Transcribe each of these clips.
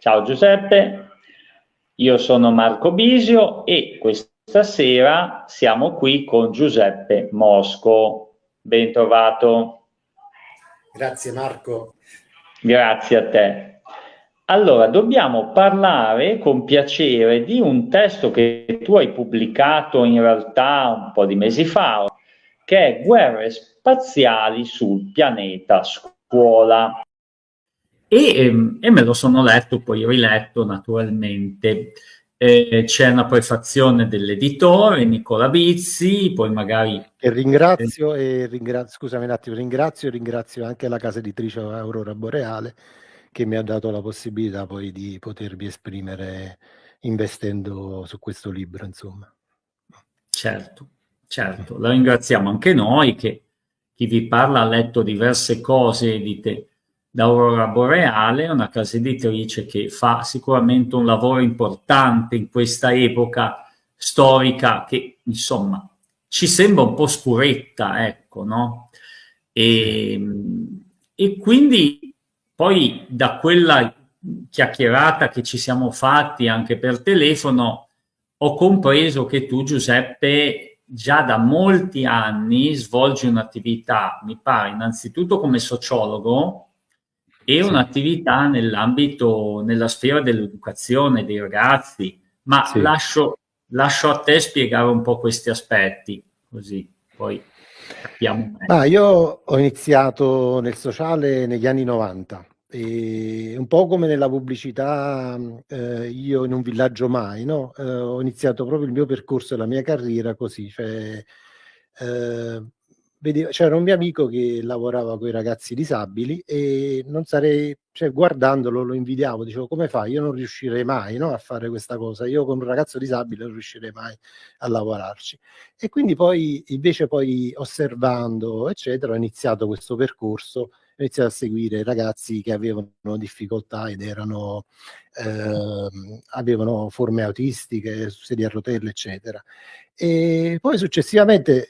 Ciao Giuseppe, io sono Marco Bisio e questa sera siamo qui con Giuseppe Mosco. Ben trovato. Grazie Marco. Grazie a te. Allora, dobbiamo parlare con piacere di un testo che tu hai pubblicato in realtà un po' di mesi fa, che è Guerre spaziali sul pianeta Scuola. E me lo sono letto, poi riletto naturalmente. C'è una prefazione dell'editore Nicola Bizzi, poi magari Scusami un attimo, ringrazio anche la casa editrice Aurora Boreale che mi ha dato la possibilità poi di potermi esprimere investendo su questo libro, insomma. certo, certo, la ringraziamo anche noi che chi vi parla ha letto diverse cose edite da Aurora Boreale, una casa editrice che fa sicuramente un lavoro importante in questa epoca storica che insomma ci sembra un po' scuretta, ecco, no? E, e quindi poi da quella chiacchierata che ci siamo fatti anche per telefono ho compreso che tu, Giuseppe, già da molti anni svolgi un'attività, mi pare, innanzitutto come sociologo e Sì, un'attività nell'ambito, nella sfera dell'educazione dei ragazzi, ma sì. lascio a te spiegare un po' questi aspetti, così poi capiamo meglio. Ma io ho iniziato nel sociale negli anni 90 e un po' come nella pubblicità, io in un villaggio mai, no? Ho iniziato proprio il mio percorso e la mia carriera così, cioè, eh, c'era un mio amico che lavorava con i ragazzi disabili e non sarei, cioè, guardandolo lo invidiavo, dicevo come fai? Io non riuscirei mai, no, a fare questa cosa, io con un ragazzo disabile non riuscirei mai a lavorarci. E quindi poi, invece poi osservando, eccetera, ho iniziato questo percorso, ho iniziato a seguire ragazzi che avevano difficoltà ed avevano forme autistiche, su sedia a rotelle, eccetera. E poi successivamente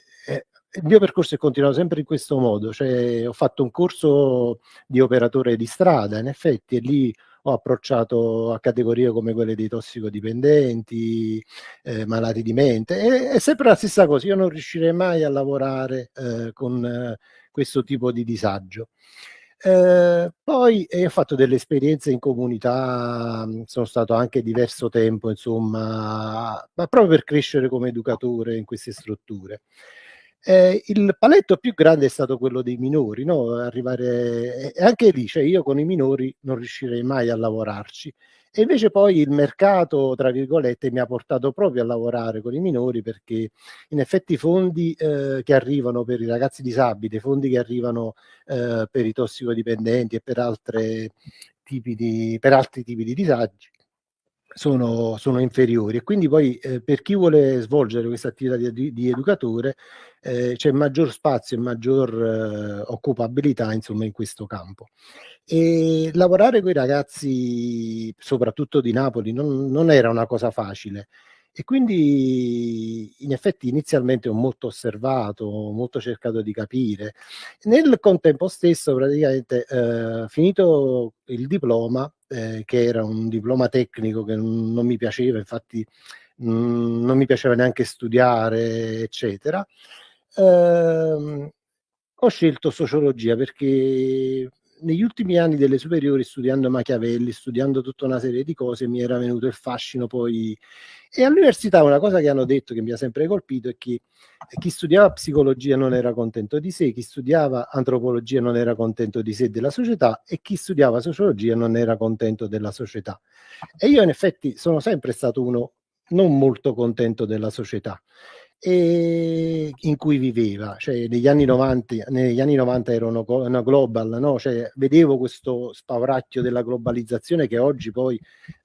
il mio percorso è continuato sempre in questo modo, cioè ho fatto un corso di operatore di strada, in effetti, e lì ho approcciato a categorie come quelle dei tossicodipendenti, malati di mente, è sempre la stessa cosa, io non riuscirei mai a lavorare con questo tipo di disagio. Poi ho fatto delle esperienze in comunità, sono stato anche diverso tempo, insomma, ma proprio per crescere come educatore in queste strutture. Il paletto più grande è stato quello dei minori, no? Arrivare, e anche lì, cioè io con i minori non riuscirei mai a lavorarci. E invece poi il mercato, tra virgolette, mi ha portato proprio a lavorare con i minori perché in effetti i fondi che arrivano per i ragazzi disabili, i fondi che arrivano per i tossicodipendenti e per altri tipi di disagi sono inferiori, e quindi poi per chi vuole svolgere questa attività di educatore c'è maggior spazio e maggior occupabilità, insomma, in questo campo. E lavorare con i ragazzi, soprattutto di Napoli, non era una cosa facile. E quindi in effetti inizialmente ho molto osservato, molto cercato di capire. Nel contempo stesso, praticamente, finito il diploma, che era un diploma tecnico che non mi piaceva, infatti non mi piaceva neanche studiare, eccetera, ehm, ho scelto sociologia perché negli ultimi anni delle superiori, studiando Machiavelli, studiando tutta una serie di cose, mi era venuto il fascino poi. E all'università una cosa che hanno detto che mi ha sempre colpito è che chi studiava psicologia non era contento di sé, chi studiava antropologia non era contento di sé e della società, e chi studiava sociologia non era contento della società. E io in effetti sono sempre stato uno non molto contento della società in cui viveva, cioè negli anni 90 ero una global, no? Cioè, vedevo questo spauracchio della globalizzazione che oggi poi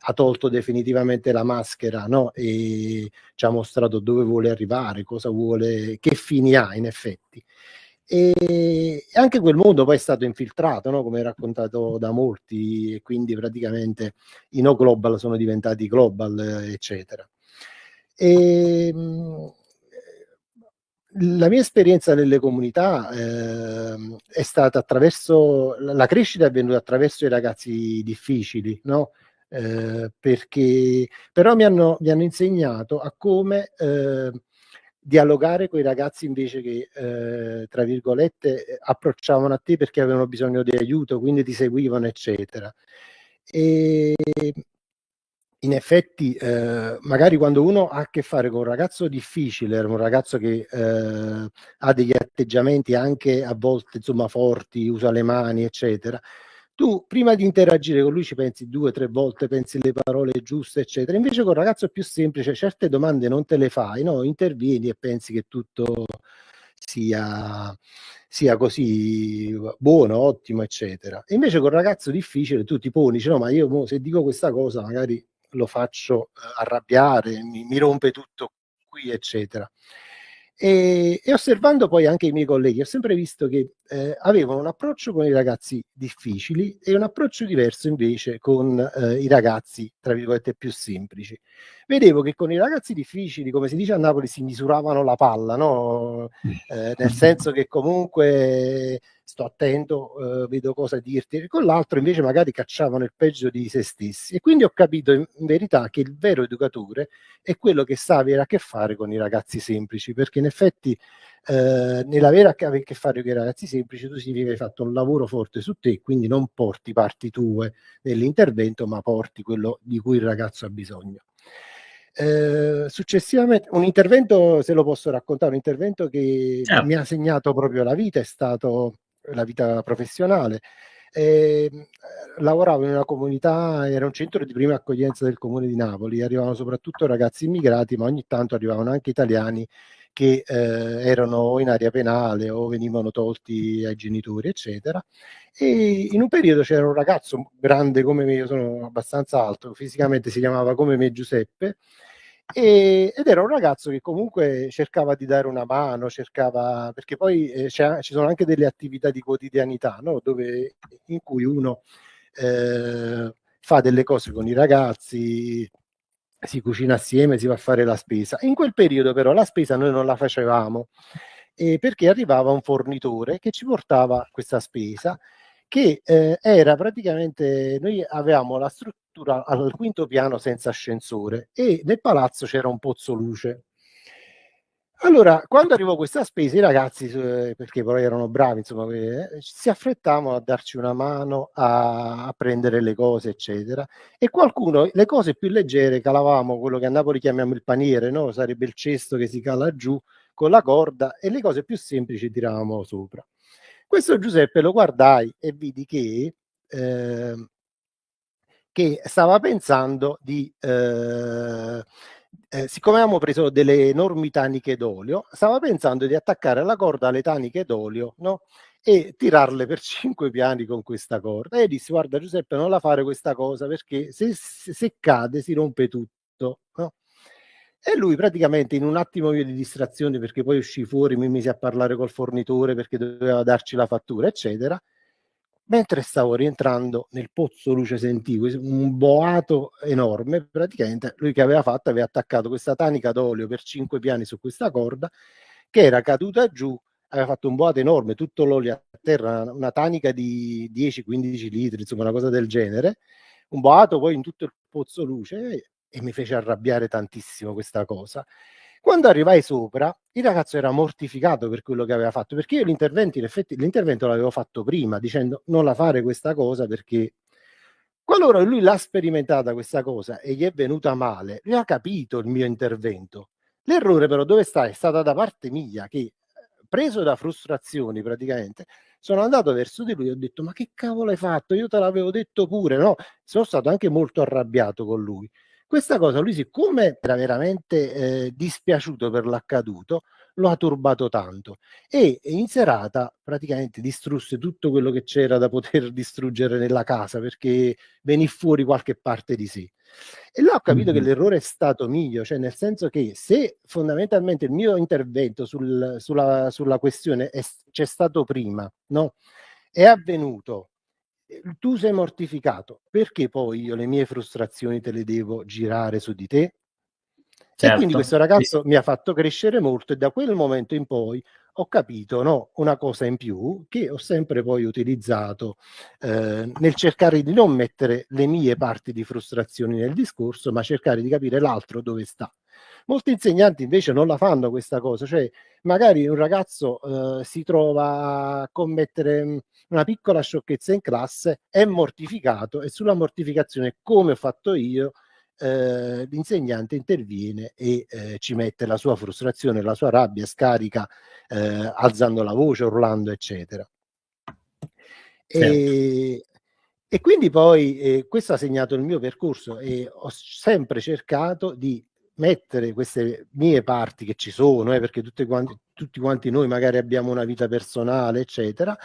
ha tolto definitivamente la maschera, no? E ci ha mostrato dove vuole arrivare, cosa vuole, che fini ha in effetti. E anche quel mondo poi è stato infiltrato, no? Come raccontato da molti, e quindi praticamente i no global sono diventati global, eccetera. E, la mia esperienza nelle comunità è stata attraverso la crescita, è venuta attraverso i ragazzi difficili, no? perché però mi hanno insegnato a come dialogare con i ragazzi invece che, tra virgolette, approcciavano a te perché avevano bisogno di aiuto, quindi ti seguivano, eccetera. E in effetti, magari quando uno ha a che fare con un ragazzo difficile, un ragazzo che ha degli atteggiamenti anche a volte, insomma, forti, usa le mani, eccetera, tu prima di interagire con lui ci pensi 2, 3 volte, pensi le parole giuste, eccetera. Invece con un ragazzo più semplice certe domande non te le fai, no? Intervieni e pensi che tutto sia, sia così buono, ottimo, eccetera. E invece con un ragazzo difficile tu ti poni, dici, no, ma io se dico questa cosa magari lo faccio arrabbiare, mi rompe tutto qui, eccetera. E osservando poi anche i miei colleghi, ho sempre visto che avevano un approccio con i ragazzi difficili e un approccio diverso invece con i ragazzi, tra virgolette, più semplici. Vedevo che con i ragazzi difficili, come si dice a Napoli, si misuravano la palla, no? Nel senso che comunque sto attento, vedo cosa dirti, e con l'altro invece magari cacciavano il peggio di se stessi. E quindi ho capito in verità che il vero educatore è quello che sa avere a che fare con i ragazzi semplici, perché in effetti nell'avere a che fare con i ragazzi semplici tu significa che hai fatto un lavoro forte su te, quindi non porti parti tue nell'intervento, ma porti quello di cui il ragazzo ha bisogno. Successivamente un intervento, se lo posso raccontare, un intervento che mi ha segnato proprio la vita, è stato la vita professionale. Lavoravo in una comunità, era un centro di prima accoglienza del comune di Napoli, arrivavano soprattutto ragazzi immigrati, ma ogni tanto arrivavano anche italiani che erano o in area penale o venivano tolti ai genitori, eccetera. E in un periodo c'era un ragazzo grande come me, io sono abbastanza alto, fisicamente si chiamava come me Giuseppe, ed era un ragazzo che comunque cercava di dare una mano, cercava, perché poi ci sono anche delle attività di quotidianità, no? Dove, in cui uno fa delle cose con i ragazzi, si cucina assieme, si va a fare la spesa. In quel periodo però la spesa noi non la facevamo, perché arrivava un fornitore che ci portava questa spesa, che era praticamente, noi avevamo la struttura al quinto piano senza ascensore e nel palazzo c'era un pozzo luce. Allora, quando arrivò questa spesa, i ragazzi, perché poi erano bravi, insomma, si affrettavano a darci una mano a prendere le cose, eccetera. E qualcuno, le cose più leggere, calavamo quello che a Napoli chiamiamo il paniere, no? Sarebbe il cesto che si cala giù con la corda, e le cose più semplici tiravamo sopra. Questo Giuseppe lo guardai e vidi che stava pensando di, siccome avevamo preso delle enormi taniche d'olio, stava pensando di attaccare la corda alle taniche d'olio, no? E tirarle per 5 piani con questa corda. E dissi, guarda Giuseppe, non la fare questa cosa perché se cade si rompe tutto, no? E lui praticamente in un attimo di distrazione, perché poi uscì fuori, mi mise a parlare col fornitore perché doveva darci la fattura, eccetera. Mentre stavo rientrando nel pozzo luce sentivo un boato enorme, praticamente lui che aveva fatto, aveva attaccato questa tanica d'olio per 5 piani su questa corda, che era caduta giù, aveva fatto un boato enorme, tutto l'olio a terra, una tanica di 10-15 litri, insomma una cosa del genere, un boato poi in tutto il pozzo luce, e mi fece arrabbiare tantissimo questa cosa. Quando arrivai sopra, il ragazzo era mortificato per quello che aveva fatto, perché io l'intervento, in effetti, l'intervento l'avevo fatto prima, dicendo non la fare questa cosa perché qualora lui l'ha sperimentata questa cosa e gli è venuta male, lui ha capito il mio intervento. L'errore però dove sta? È stata da parte mia che, preso da frustrazioni praticamente, sono andato verso di lui e ho detto ma che cavolo hai fatto? Io te l'avevo detto pure, no? Sono stato anche molto arrabbiato con lui. Questa cosa lui, siccome era veramente dispiaciuto per l'accaduto, lo ha turbato tanto, e in serata praticamente distrusse tutto quello che c'era da poter distruggere nella casa, perché venì fuori qualche parte di sé. E là ho capito che l'errore è stato mio, cioè nel senso che se fondamentalmente il mio intervento sulla questione c'è stato prima, no? È avvenuto, tu sei mortificato, perché poi io le mie frustrazioni te le devo girare su di te? E quindi questo Certo, sì, ragazzo mi ha fatto crescere molto, e da quel momento in poi ho capito, no, una cosa in più che ho sempre poi utilizzato nel cercare di non mettere le mie parti di frustrazioni nel discorso, ma cercare di capire l'altro dove sta. Molti insegnanti invece non la fanno questa cosa, cioè magari un ragazzo si trova a commettere una piccola sciocchezza in classe, è mortificato, e sulla mortificazione, come ho fatto io, l'insegnante interviene e ci mette la sua frustrazione, la sua rabbia, scarica alzando la voce, urlando, eccetera. Certo. E quindi poi questo ha segnato il mio percorso, e ho sempre cercato di mettere queste mie parti che ci sono, perché tutti quanti noi magari abbiamo una vita personale, eccetera,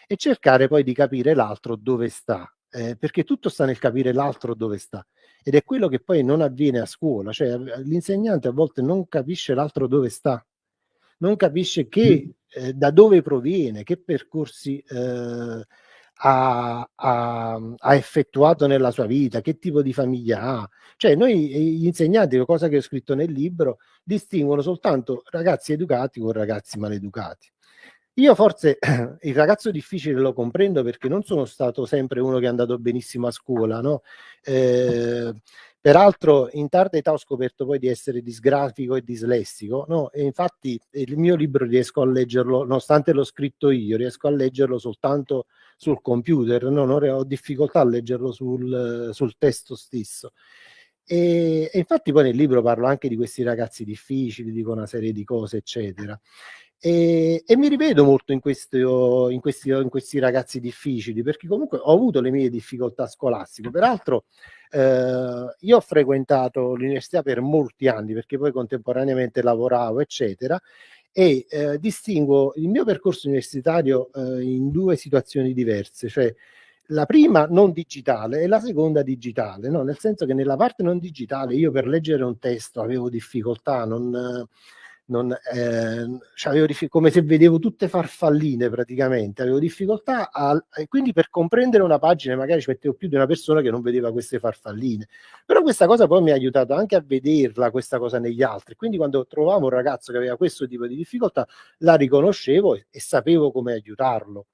e cercare poi di capire l'altro dove sta, perché tutto sta nel capire l'altro dove sta, ed è quello che poi non avviene a scuola, cioè l'insegnante a volte non capisce l'altro dove sta, non capisce che da dove proviene, che percorsi ha effettuato nella sua vita, che tipo di famiglia ha. Cioè noi gli insegnanti, cosa che ho scritto nel libro, distinguono soltanto ragazzi educati con ragazzi maleducati. Io forse il ragazzo difficile lo comprendo, perché non sono stato sempre uno che è andato benissimo a scuola, no? Peraltro in tarda età ho scoperto poi di essere disgrafico e dislessico, no? E infatti il mio libro riesco a leggerlo, nonostante l'ho scritto io, riesco a leggerlo soltanto sul computer, no? Ho difficoltà a leggerlo sul testo stesso. E infatti poi nel libro parlo anche di questi ragazzi difficili, dico una serie di cose, eccetera. E mi rivedo molto in questi ragazzi difficili, perché comunque ho avuto le mie difficoltà scolastiche. Peraltro io ho frequentato l'università per molti anni, perché poi contemporaneamente lavoravo, eccetera, e distingo il mio percorso universitario in due situazioni diverse, cioè la prima non digitale e la seconda digitale, no? Nel senso che nella parte non digitale io per leggere un testo avevo difficoltà, come se vedevo tutte farfalline praticamente, avevo difficoltà e quindi per comprendere una pagina magari ci mettevo più di una persona che non vedeva queste farfalline. Però questa cosa poi mi ha aiutato anche a vederla, questa cosa negli altri, quindi quando trovavo un ragazzo che aveva questo tipo di difficoltà la riconoscevo e sapevo come aiutarlo.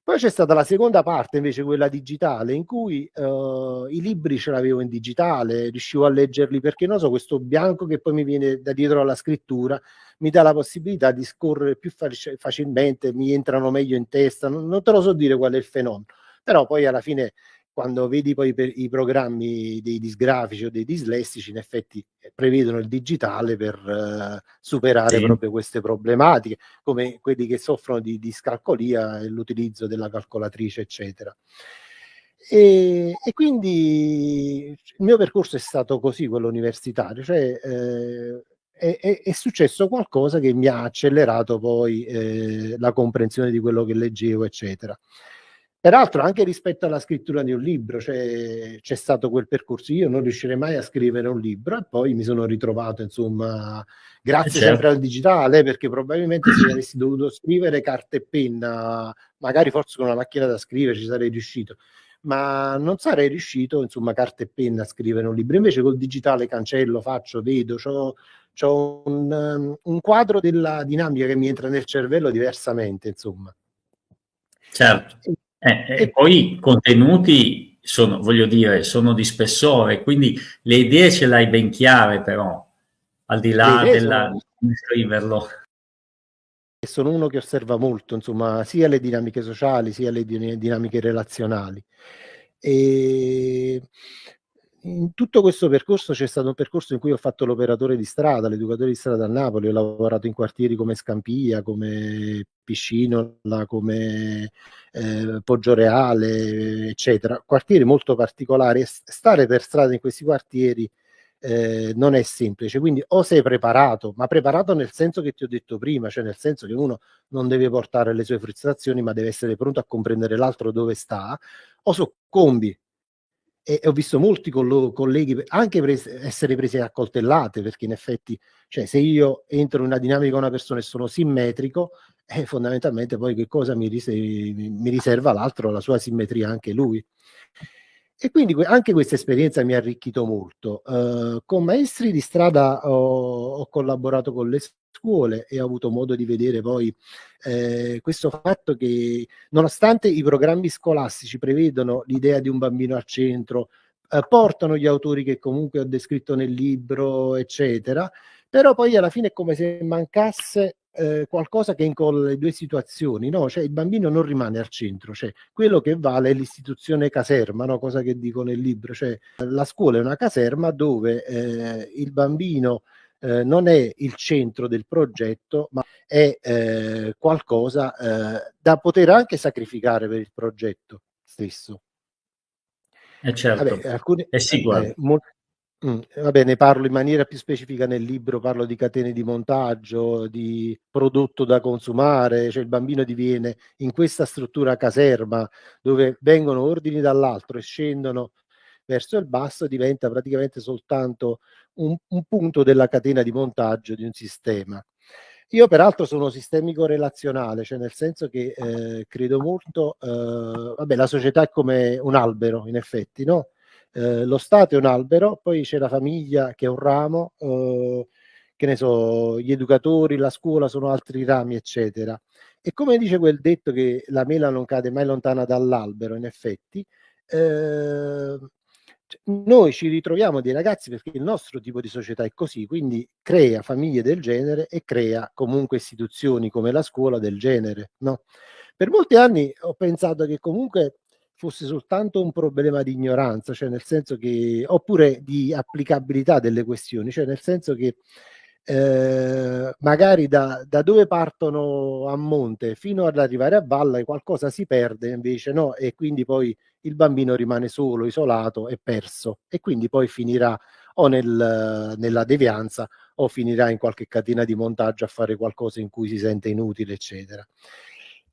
Poi c'è stata la seconda parte, invece quella digitale, in cui i libri ce l'avevo in digitale, riuscivo a leggerli, perché non so, questo bianco che poi mi viene da dietro alla scrittura mi dà la possibilità di scorrere più facilmente, mi entrano meglio in testa, non te lo so dire qual è il fenomeno, però poi alla fine quando vedi poi i programmi dei disgrafici o dei dislessici, in effetti prevedono il digitale per superare Sì. proprio queste problematiche, come quelli che soffrono di discalcolia e l'utilizzo della calcolatrice, eccetera. E quindi il mio percorso è stato così, quello universitario, cioè è successo qualcosa che mi ha accelerato poi la comprensione di quello che leggevo, eccetera. Peraltro anche rispetto alla scrittura di un libro, cioè, c'è stato quel percorso. Io non riuscirei mai a scrivere un libro, e poi mi sono ritrovato, insomma, grazie sempre Certo. al digitale, perché probabilmente se avessi dovuto scrivere carta e penna, magari forse con una macchina da scrivere ci sarei riuscito, ma non sarei riuscito, insomma, carta e penna a scrivere un libro. Invece col digitale cancello, faccio, vedo, c'ho un quadro della dinamica che mi entra nel cervello diversamente, insomma. Certo. E E poi i contenuti sono, voglio dire, sono di spessore, quindi le idee ce l'hai ben chiare, però, al di le là idee di come scriverlo. sono uno che osserva molto, insomma, sia le dinamiche sociali sia le dinamiche relazionali. E in tutto questo percorso c'è stato un percorso in cui ho fatto l'operatore di strada, l'educatore di strada a Napoli, ho lavorato in quartieri come Scampia, come Piscinola, come Poggioreale, eccetera, quartieri molto particolari. Stare per strada in questi quartieri non è semplice, quindi o sei preparato, ma preparato nel senso che ti ho detto prima, cioè nel senso che uno non deve portare le sue frustrazioni, ma deve essere pronto a comprendere l'altro dove sta, o soccombi. E ho visto molti colleghi anche essere presi a coltellate, perché in effetti, cioè, se io entro in una dinamica con una persona e sono simmetrico, fondamentalmente poi che cosa mi riserva l'altro? La sua simmetria anche lui. E quindi anche questa esperienza mi ha arricchito molto. Con maestri di strada ho collaborato con le scuole e ho avuto modo di vedere poi questo fatto che nonostante i programmi scolastici prevedono l'idea di un bambino al centro, portano gli autori che comunque ho descritto nel libro, eccetera, però poi alla fine è come se mancasse qualcosa che incolla le due situazioni, no? Cioè il bambino non rimane al centro, cioè quello che vale è l'istituzione caserma, no? Cosa che dico nel libro, cioè la scuola è una caserma dove il bambino non è il centro del progetto, ma è qualcosa da poter anche sacrificare per il progetto stesso. Vabbè, certo. alcuni, Eh sì, guarda, vabbè, ne parlo in maniera più specifica nel libro, parlo di catene di montaggio, di prodotto da consumare, cioè il bambino diviene in questa struttura caserma dove vengono ordini dall'alto e scendono verso il basso, diventa praticamente soltanto un punto della catena di montaggio di un sistema. Io peraltro sono sistemico relazionale, cioè nel senso che credo molto, vabbè, la società è come un albero, in effetti, no? Lo Stato è un albero, poi c'è la famiglia che è un ramo, che ne so, gli educatori, la scuola sono altri rami, eccetera. E come dice quel detto che la mela non cade mai lontana dall'albero, in effetti, noi ci ritroviamo dei ragazzi perché il nostro tipo di società è così, quindi crea famiglie del genere e crea comunque istituzioni come la scuola del genere, no? Per molti anni ho pensato che comunque fosse soltanto un problema di ignoranza, cioè nel senso che, oppure di applicabilità delle questioni, cioè nel senso che magari da dove partono a monte fino ad arrivare a valle qualcosa si perde, invece no, e quindi poi il bambino rimane solo, isolato e perso, e quindi poi finirà o nella devianza o finirà in qualche catena di montaggio a fare qualcosa in cui si sente inutile, eccetera.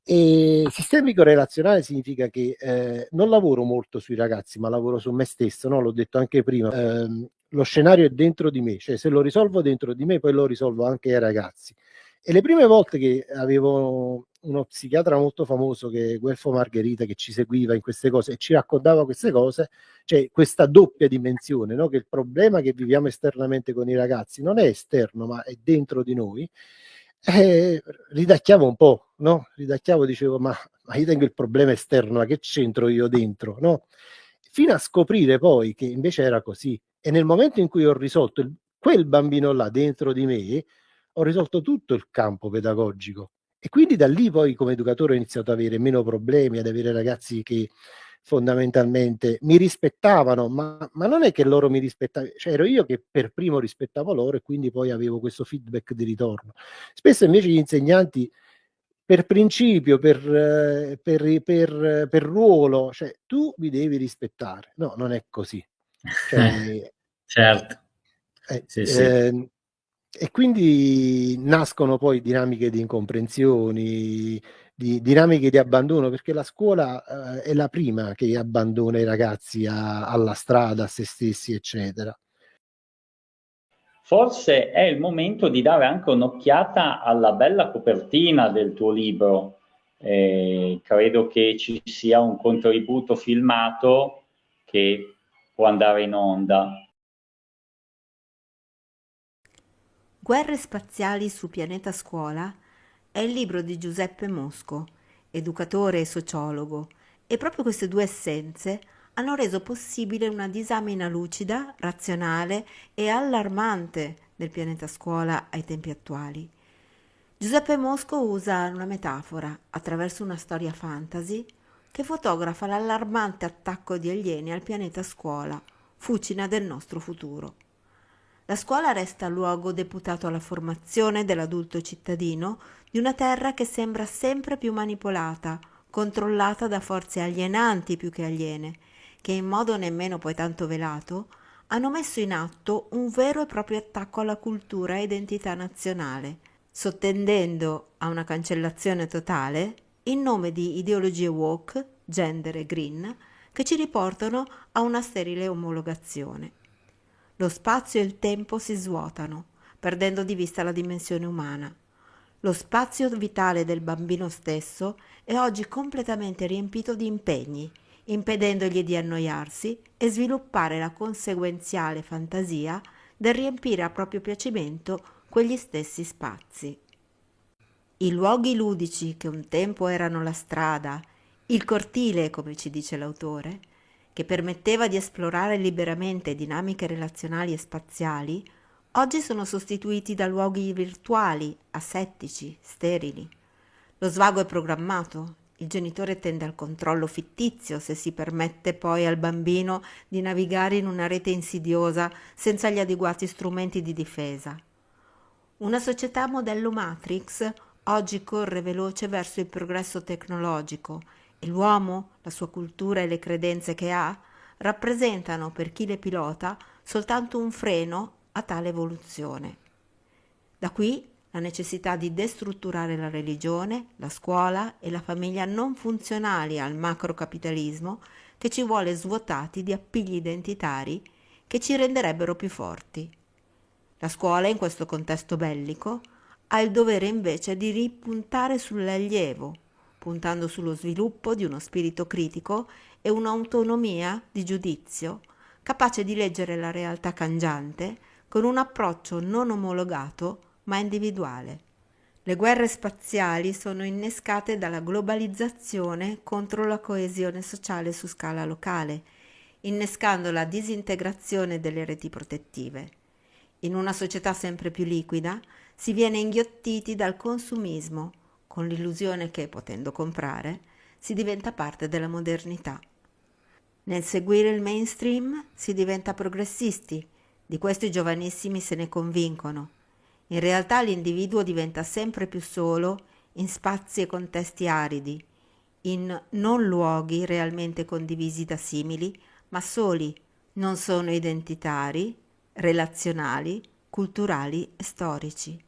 E sistemico relazionale significa che non lavoro molto sui ragazzi, ma lavoro su me stesso, no? L'ho detto anche prima. Lo scenario è dentro di me, cioè se lo risolvo dentro di me, poi lo risolvo anche ai ragazzi. E le prime volte che avevo uno psichiatra molto famoso, che è Guelfo Margherita, che ci seguiva in queste cose e ci raccontava queste cose, cioè questa doppia dimensione, no? Che il problema che viviamo esternamente con i ragazzi non è esterno, ma è dentro di noi. Ridacchiavo un po', no? Ridacchiavo, dicevo, ma io tengo il problema esterno, ma che c'entro io dentro, no? Fino a scoprire poi che invece era così. E nel momento in cui ho risolto quel bambino là dentro di me, ho risolto tutto il campo pedagogico. E quindi da lì poi come educatore ho iniziato ad avere meno problemi, ad avere ragazzi che fondamentalmente mi rispettavano, ma non è che loro mi rispettavano, cioè ero io che per primo rispettavo loro e quindi poi avevo questo feedback di ritorno. Spesso invece gli insegnanti per principio, per ruolo, cioè tu mi devi rispettare. No, non è così. Cioè, certo, eh, sì, sì. ehm, e quindi nascono poi dinamiche di incomprensioni, di dinamiche di abbandono, perché la scuola è la prima che abbandona i ragazzi alla strada, a se stessi, eccetera. Forse è il momento di dare anche un'occhiata alla bella copertina del tuo libro. Credo che ci sia un contributo filmato che può andare in onda. Guerre spaziali su pianeta Scuola è il libro di Giuseppe Mosco, educatore e sociologo, e proprio queste due essenze hanno reso possibile una disamina lucida, razionale e allarmante del pianeta Scuola ai tempi attuali. Giuseppe Mosco usa una metafora attraverso una storia fantasy che fotografa l'allarmante attacco di alieni al pianeta Scuola, fucina del nostro futuro. La scuola resta luogo deputato alla formazione dell'adulto cittadino di una terra che sembra sempre più manipolata, controllata da forze alienanti più che aliene, che in modo nemmeno poi tanto velato hanno messo in atto un vero e proprio attacco alla cultura e identità nazionale, sottendendo a una cancellazione totale in nome di ideologie woke, gender e green che ci riportano a una sterile omologazione. Lo spazio e il tempo si svuotano, perdendo di vista la dimensione umana. Lo spazio vitale del bambino stesso è oggi completamente riempito di impegni, impedendogli di annoiarsi e sviluppare la conseguenziale fantasia del riempire a proprio piacimento quegli stessi spazi. I luoghi ludici che un tempo erano la strada, il cortile, come ci dice l'autore, che permetteva di esplorare liberamente dinamiche relazionali e spaziali, oggi sono sostituiti da luoghi virtuali, asettici, sterili. Lo svago è programmato, il genitore tende al controllo fittizio se si permette poi al bambino di navigare in una rete insidiosa senza gli adeguati strumenti di difesa. Una società modello Matrix oggi corre veloce verso il progresso tecnologico e l'uomo, la sua cultura e le credenze che ha, rappresentano per chi le pilota soltanto un freno a tale evoluzione. Da qui la necessità di destrutturare la religione, la scuola e la famiglia non funzionali al macrocapitalismo che ci vuole svuotati di appigli identitari che ci renderebbero più forti. La scuola, in questo contesto bellico, ha il dovere invece di ripuntare sull'allievo, puntando sullo sviluppo di uno spirito critico e un'autonomia di giudizio capace di leggere la realtà cangiante con un approccio non omologato ma individuale. Le guerre spaziali sono innescate dalla globalizzazione contro la coesione sociale su scala locale, innescando la disintegrazione delle reti protettive. In una società sempre più liquida si viene inghiottiti dal consumismo, con l'illusione che, potendo comprare, si diventa parte della modernità. Nel seguire il mainstream si diventa progressisti, di questo i giovanissimi se ne convincono. In realtà l'individuo diventa sempre più solo in spazi e contesti aridi, in non luoghi realmente condivisi da simili, ma soli, non sono identitari, relazionali, culturali e storici.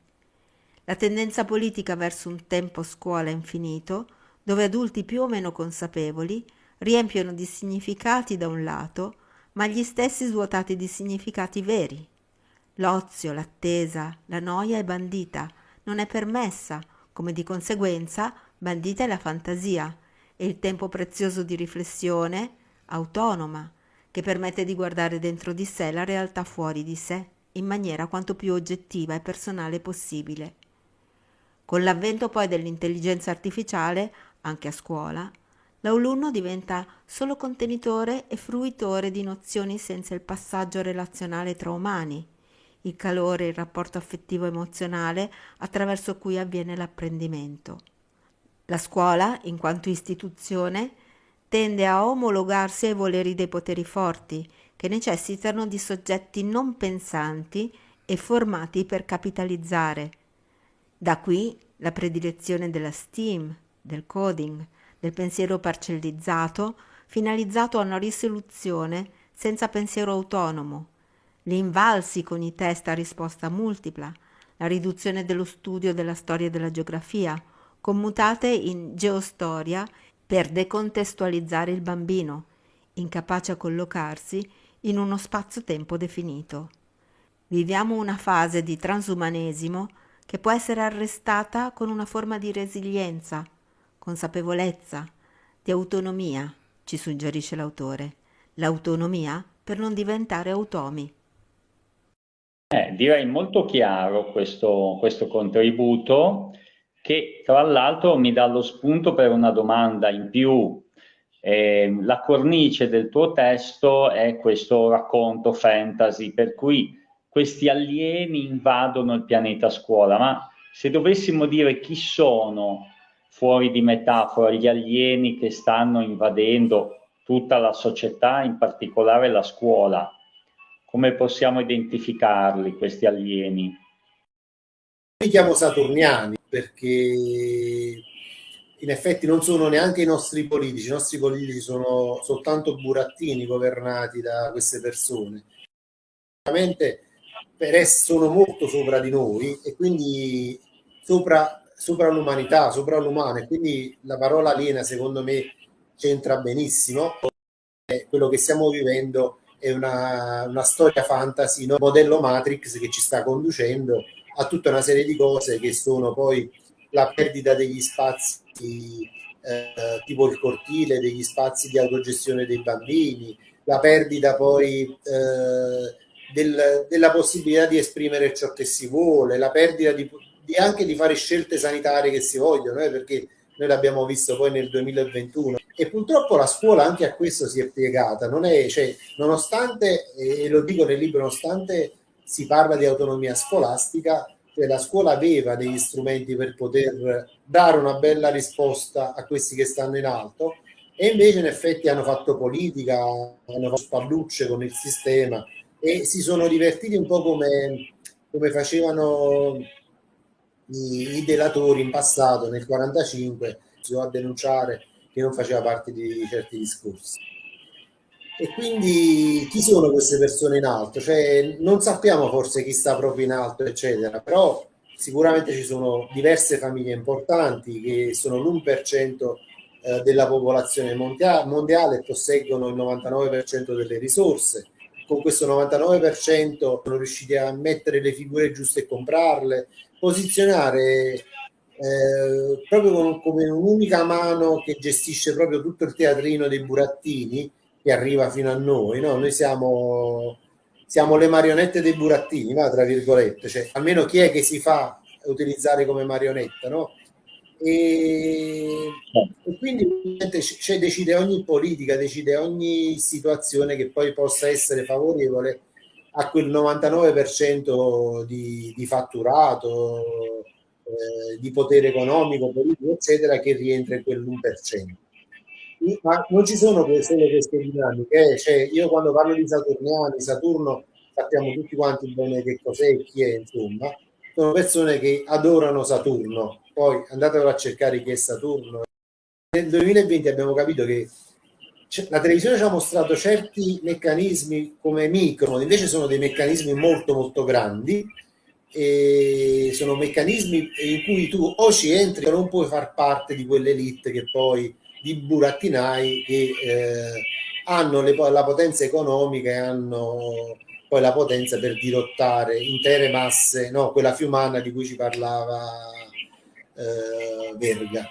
La tendenza politica verso un tempo scuola infinito, dove adulti più o meno consapevoli riempiono di significati da un lato, ma gli stessi svuotati di significati veri. L'ozio, l'attesa, la noia è bandita, non è permessa, come di conseguenza bandita è la fantasia e il tempo prezioso di riflessione autonoma, che permette di guardare dentro di sé la realtà fuori di sé, in maniera quanto più oggettiva e personale possibile. Con l'avvento poi dell'intelligenza artificiale, anche a scuola, l'alunno diventa solo contenitore e fruitore di nozioni senza il passaggio relazionale tra umani, il calore, il rapporto affettivo emozionale attraverso cui avviene l'apprendimento. La scuola, in quanto istituzione, tende a omologarsi ai voleri dei poteri forti, che necessitano di soggetti non pensanti e formati per capitalizzare. Da qui la predilezione della STEAM, del coding, del pensiero parcellizzato, finalizzato a una risoluzione senza pensiero autonomo, gli invalsi con i test a risposta multipla, la riduzione dello studio della storia e della geografia, commutate in geostoria per decontestualizzare il bambino, incapace a collocarsi in uno spazio-tempo definito. Viviamo una fase di transumanesimo che può essere arrestata con una forma di resilienza, consapevolezza, di autonomia, ci suggerisce l'autore. L'autonomia per non diventare automi. Direi molto chiaro questo contributo, che tra l'altro mi dà lo spunto per una domanda in più. La cornice del tuo testo è questo racconto fantasy, per cui questi alieni invadono il pianeta scuola, ma se dovessimo dire chi sono, fuori di metafora, gli alieni che stanno invadendo tutta la società, in particolare la scuola, come possiamo identificarli questi alieni? Li chiamo saturniani perché in effetti non sono neanche i nostri politici sono soltanto burattini governati da queste persone. Veramente sono molto sopra di noi e quindi sopra l'umanità, sopra l'umano, e quindi la parola aliena secondo me c'entra benissimo. Quello che stiamo vivendo è una storia fantasy, no? Modello Matrix che ci sta conducendo a tutta una serie di cose che sono poi la perdita degli spazi tipo il cortile, degli spazi di autogestione dei bambini, la perdita poi della possibilità di esprimere ciò che si vuole, la perdita anche di fare scelte sanitarie che si vogliono, perché noi l'abbiamo visto poi nel 2021 e purtroppo la scuola anche a questo si è piegata, nonostante, e lo dico nel libro, nonostante si parla di autonomia scolastica, cioè la scuola aveva degli strumenti per poter dare una bella risposta a questi che stanno in alto, e invece in effetti hanno fatto politica, hanno fatto spallucce con il sistema e si sono divertiti un po' come facevano i delatori in passato, nel 1945, si va a denunciare che non faceva parte di certi discorsi. E quindi chi sono queste persone in alto? Cioè, non sappiamo forse chi sta proprio in alto, eccetera, però sicuramente ci sono diverse famiglie importanti che sono l'1% della popolazione mondiale e posseggono il 99% delle risorse. Con questo 99% sono riusciti a mettere le figure giuste e comprarle, posizionare proprio come un'unica mano che gestisce proprio tutto il teatrino dei burattini che arriva fino a noi, no? Noi siamo le marionette dei burattini, no? Tra virgolette, cioè, almeno chi è che si fa utilizzare come marionetta, no? E quindi decide ogni politica, decide ogni situazione che poi possa essere favorevole a quel 99% di fatturato, di potere economico, politico, eccetera, che rientra in quell'1%. Ma non ci sono solo queste dinamiche, cioè io quando parlo di Saturniani, Saturno sappiamo tutti quanti bene che cos'è e chi è, insomma, sono persone che adorano Saturno, poi andatevelo a cercare chi è Saturno. Nel 2020 abbiamo capito che la televisione ci ha mostrato certi meccanismi come micro, invece sono dei meccanismi molto molto grandi, e sono meccanismi in cui tu o ci entri o non puoi far parte di quell'elite che poi di burattinai che hanno la potenza economica e hanno poi la potenza per dirottare intere masse, no, quella fiumana di cui ci parlava Verga.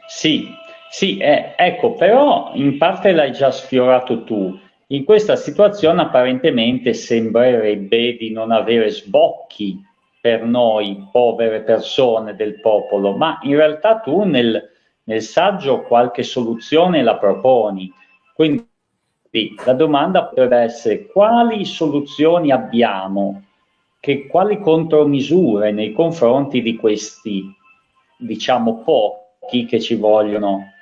Sì, ecco, però in parte l'hai già sfiorato tu. In questa situazione apparentemente sembrerebbe di non avere sbocchi per noi povere persone del popolo, ma in realtà tu nel saggio qualche soluzione la proponi. Quindi la domanda potrebbe essere: quali soluzioni abbiamo? Quali contromisure nei confronti di questi, diciamo, pochi che ci vogliono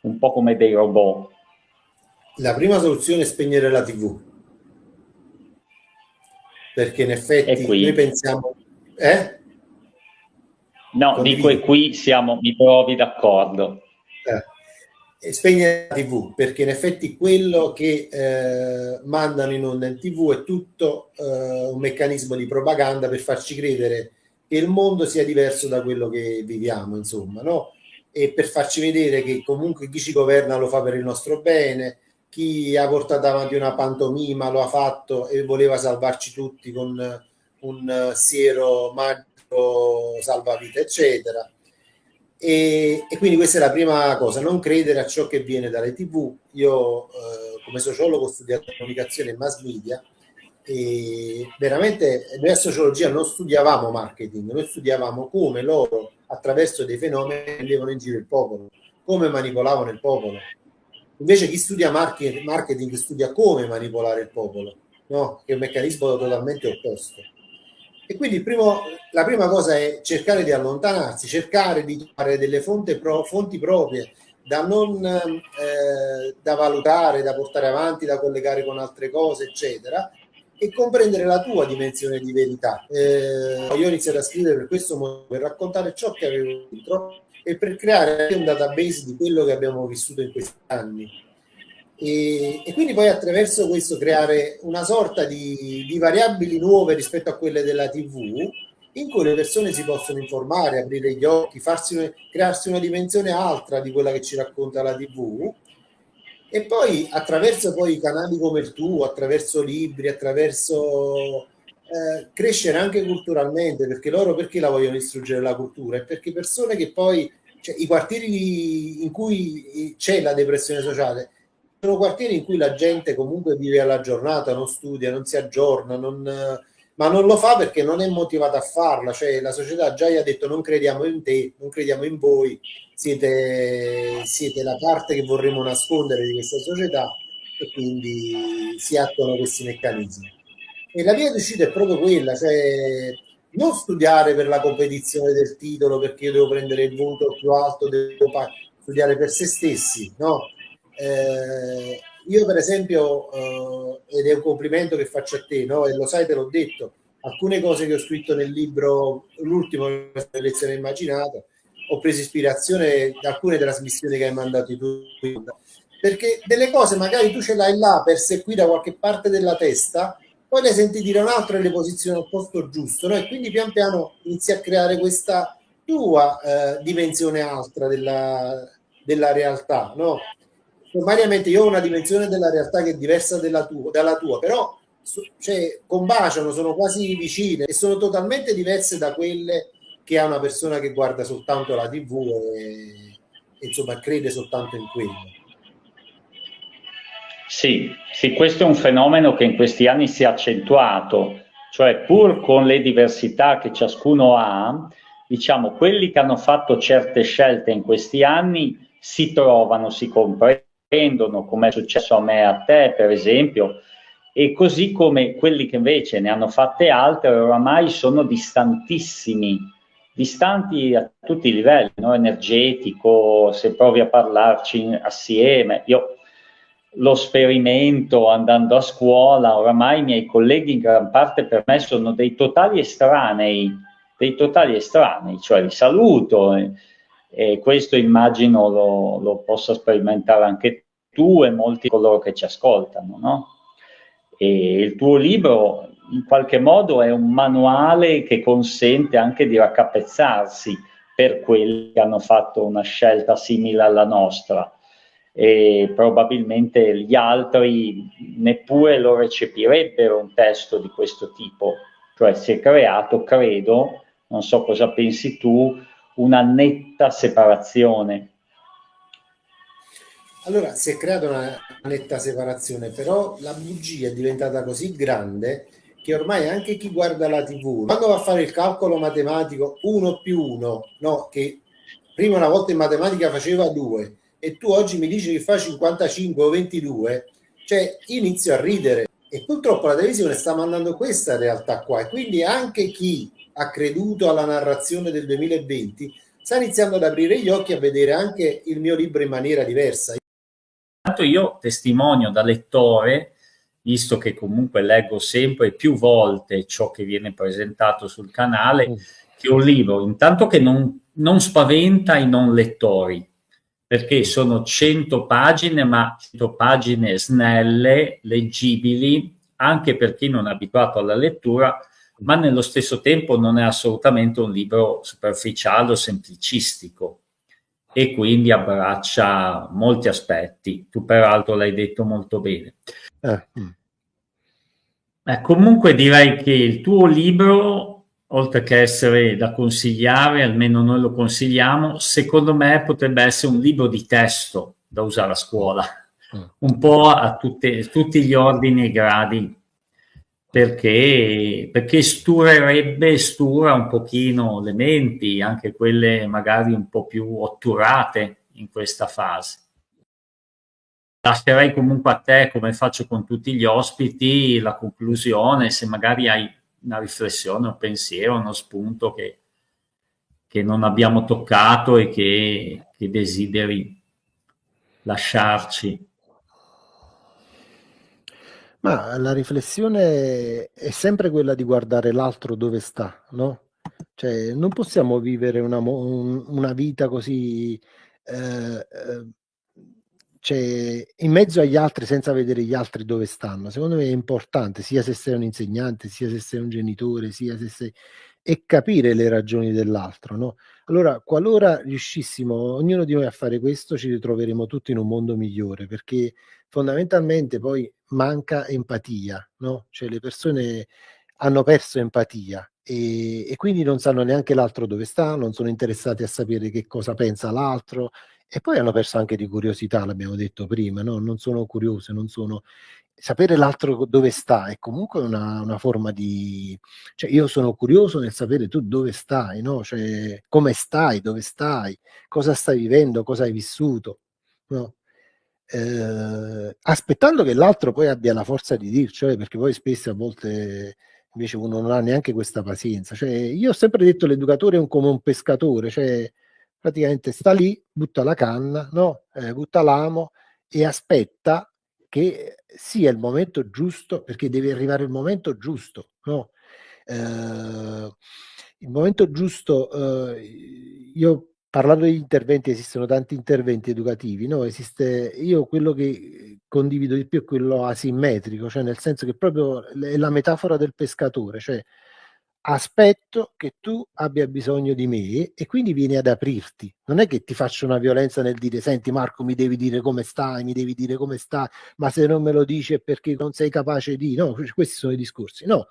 un po' come dei robot? La prima soluzione è spegnere la TV, perché in effetti noi pensiamo no, dico, e qui mi trovi d'accordo. Spegnere la TV, perché in effetti quello che mandano in onda in TV è tutto un meccanismo di propaganda per farci credere che il mondo sia diverso da quello che viviamo, insomma, no? E per farci vedere che comunque chi ci governa lo fa per il nostro bene, chi ha portato avanti una pantomima lo ha fatto e voleva salvarci tutti con un siero magico salvavita, eccetera. E quindi questa è la prima cosa, non credere a ciò che viene dalle TV. Io come sociologo ho studiato comunicazione e mass media e veramente noi a sociologia non studiavamo marketing, noi studiavamo come loro attraverso dei fenomeni prendevano in giro il popolo, come manipolavano il popolo. Invece chi studia marketing studia come manipolare il popolo, no? Che è un meccanismo totalmente opposto. E quindi la prima cosa è cercare di allontanarsi, cercare di trovare delle fonti proprie da non da valutare, da portare avanti, da collegare con altre cose, eccetera, e comprendere la tua dimensione di verità. Io ho iniziato a scrivere per questo modo, per raccontare ciò che avevo dentro e per creare un database di quello che abbiamo vissuto in questi anni. E quindi poi attraverso questo creare una sorta di variabili nuove rispetto a quelle della TV, in cui le persone si possono informare, aprire gli occhi, crearsi una dimensione altra di quella che ci racconta la TV, e poi attraverso poi canali come il tuo, attraverso libri, attraverso crescere anche culturalmente, perché loro perché la vogliono distruggere la cultura? È perché persone che poi, cioè, i quartieri in cui c'è la depressione sociale sono quartieri in cui la gente comunque vive alla giornata, non studia, non si aggiorna, ma non lo fa perché non è motivata a farla, cioè la società già gli ha detto non crediamo in te, non crediamo in voi, siete la parte che vorremmo nascondere di questa società, e quindi si attuano questi meccanismi. E la via d'uscita è proprio quella, cioè non studiare per la competizione del titolo perché io devo prendere il voto più alto, devo studiare per se stessi, no? Io per esempio, ed è un complimento che faccio a te, no? E lo sai, te l'ho detto, alcune cose che ho scritto nel libro, l'ultimo, lezione immaginata, ho preso ispirazione da alcune trasmissioni che hai mandato tu, perché delle cose magari tu ce l'hai là per seguire da qualche parte della testa, poi le senti dire un altro e le posizioni al posto giusto, no? E quindi pian piano inizi a creare questa tua dimensione altra della realtà, no? Sommariamente io ho una dimensione della realtà che è diversa dalla tua, però cioè, combaciano, sono quasi vicine e sono totalmente diverse da quelle che ha una persona che guarda soltanto la TV e insomma crede soltanto in quello. Sì, sì, questo è un fenomeno che in questi anni si è accentuato, cioè pur con le diversità che ciascuno ha, diciamo, quelli che hanno fatto certe scelte in questi anni si trovano, si comprendono, come è successo a me e a te, per esempio, e così come quelli che invece ne hanno fatte altre oramai sono distantissimi, distanti a tutti i livelli, no? Energetico, se provi a parlarci assieme. Io lo sperimento andando a scuola, oramai i miei colleghi in gran parte per me sono dei totali estranei, cioè li saluto e questo immagino lo possa sperimentare anche tu e molti di coloro che ci ascoltano, no? E il tuo libro in qualche modo è un manuale che consente anche di raccapezzarsi per quelli che hanno fatto una scelta simile alla nostra e probabilmente gli altri neppure lo recepirebbero un testo di questo tipo, cioè si è creato, credo, non so cosa pensi tu, una netta separazione. Allora, si è creata una netta separazione, però la bugia è diventata così grande che ormai anche chi guarda la TV, quando va a fare il calcolo matematico 1 più 1, no, che prima una volta in matematica faceva 2, e tu oggi mi dici che fa 55 o 22, cioè inizio a ridere. E purtroppo la televisione sta mandando questa realtà qua, e quindi anche chi ha creduto alla narrazione del 2020 sta iniziando ad aprire gli occhi a vedere anche il mio libro in maniera diversa. Tanto io testimonio da lettore, visto che comunque leggo sempre più volte ciò che viene presentato sul canale, che un libro intanto che non spaventa i non lettori, perché sono 100 pagine, ma 100 pagine snelle, leggibili, anche per chi non è abituato alla lettura, ma nello stesso tempo non è assolutamente un libro superficiale o semplicistico e quindi abbraccia molti aspetti. Tu peraltro l'hai detto molto bene. Comunque direi che il tuo libro, oltre che essere da consigliare, almeno noi lo consigliamo, secondo me potrebbe essere un libro di testo da usare a scuola, un po' a tutti gli ordini e gradi, perché stura un pochino le menti, anche quelle magari un po' più otturate in questa fase. Lascerei comunque a te, come faccio con tutti gli ospiti, la conclusione, se magari hai una riflessione, un pensiero, uno spunto che non abbiamo toccato e che desideri lasciarci. Ma la riflessione è sempre quella di guardare l'altro dove sta, no? Cioè, non possiamo vivere una vita così, cioè, in mezzo agli altri senza vedere gli altri dove stanno. Secondo me è importante, sia se sei un insegnante, sia se sei un genitore, sia se sei... e capire le ragioni dell'altro, no? Allora, qualora riuscissimo, ognuno di noi, a fare questo, ci ritroveremo tutti in un mondo migliore, perché fondamentalmente poi manca empatia, no? Cioè le persone hanno perso empatia e quindi non sanno neanche l'altro dove sta, non sono interessati a sapere che cosa pensa l'altro, E poi hanno perso anche di curiosità, l'abbiamo detto prima, no? Non sono curiose, non sono... Sapere l'altro dove sta è comunque una forma di... Cioè io sono curioso nel sapere tu dove stai, no? Cioè come stai, dove stai, cosa stai vivendo, cosa hai vissuto, no? Aspettando che l'altro poi abbia la forza di dircelo, perché poi spesso a volte invece uno non ha neanche questa pazienza. Cioè, io ho sempre detto l'educatore è come un pescatore, cioè praticamente sta lì, butta la canna, no? Butta l'amo e aspetta che sia il momento giusto, perché deve arrivare il momento giusto, no? Il momento giusto, io parlando di interventi, esistono tanti interventi educativi, no? Io quello che condivido di più è quello asimmetrico, cioè nel senso che proprio è la metafora del pescatore, cioè aspetto che tu abbia bisogno di me e quindi vieni ad aprirti. Non è che ti faccio una violenza nel dire, senti Marco, mi devi dire come stai, mi devi dire come stai, ma se non me lo dici è perché non sei capace di... No, questi sono i discorsi. No,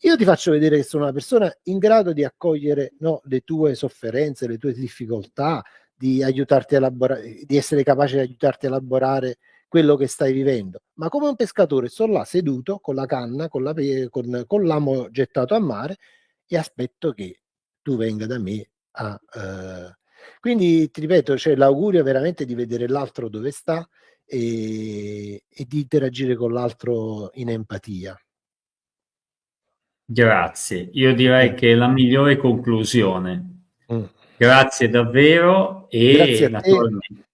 io ti faccio vedere che sono una persona in grado di accogliere, no, le tue sofferenze, le tue difficoltà, di aiutarti a elaborare, di essere capace di aiutarti a elaborare quello che stai vivendo. Ma come un pescatore sono là seduto con la canna, con l'amo gettato a mare e aspetto che tu venga da me a... Quindi ti ripeto, c'è l'augurio veramente di vedere l'altro dove sta e di interagire con l'altro in empatia. Grazie, io direi che è la migliore conclusione. Mm. Grazie davvero Grazie e a te. naturalmente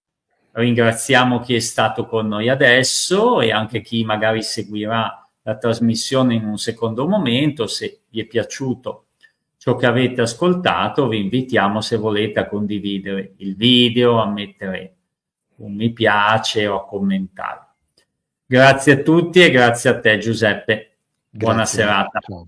ringraziamo chi è stato con noi adesso e anche chi magari seguirà la trasmissione in un secondo momento. Se vi è piaciuto ciò che avete ascoltato, vi invitiamo, se volete, a condividere il video, a mettere un mi piace o a commentare. Grazie a tutti e grazie a te, Giuseppe. Buona Grazie. serata. Ciao.